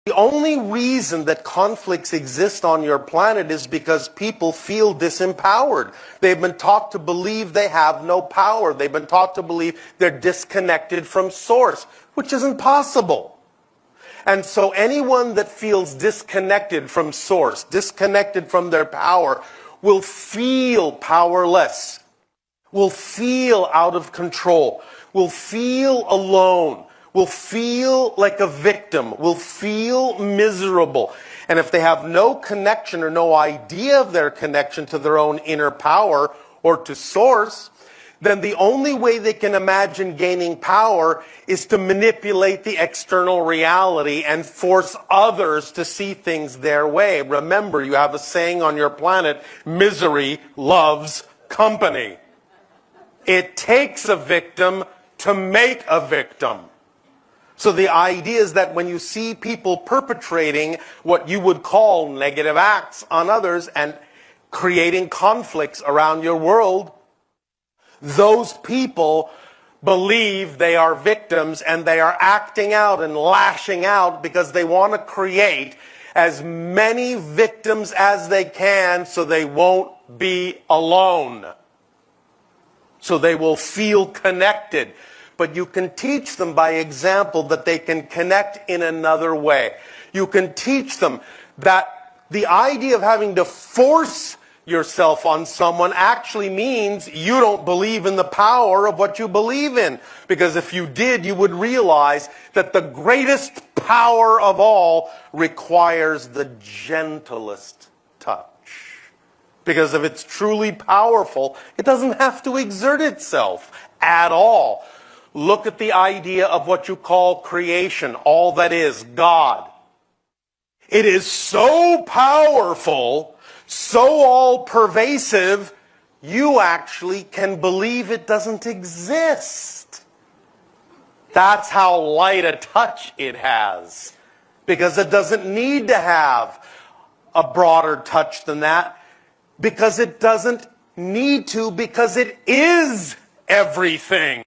The only reason that conflicts exist on your planet is because people feel disempowered. They've been taught to believe they have no power. They've been taught to believe they're disconnected from source, which isn't possible. And so anyone that feels disconnected from source, disconnected from their power, will feel powerless, will feel out of control, will feel alone, will feel like a victim, will feel miserable. And if they have no connection or no idea of their connection to their own inner power or to source, then the only way they can imagine gaining power is to manipulate the external reality and force others to see things their way. Remember, you have a saying on your planet, misery loves company. It takes a victim to make a victim. So the idea is that when you see people perpetrating what you would call negative acts on others and creating conflicts around your world, those people believe they are victims and they are acting out and lashing out because they want to create as many victims as they can so they won't be alone. So they will feel connected. But you can teach them by example that they can connect in another way. You can teach them that the idea of having to force yourself on someone actually means you don't believe in the power of what you believe in. Because if you did, you would realize that the greatest power of all requires the gentlest touch. Because if it's truly powerful, it doesn't have to exert itself at all. Look at the idea of what you call creation, all that is, God. It is so powerful, so all-pervasive, you actually can believe it doesn't exist. That's how light a touch it has. Because it doesn't need to have a broader touch than that. Because it doesn't need to, because it is everything.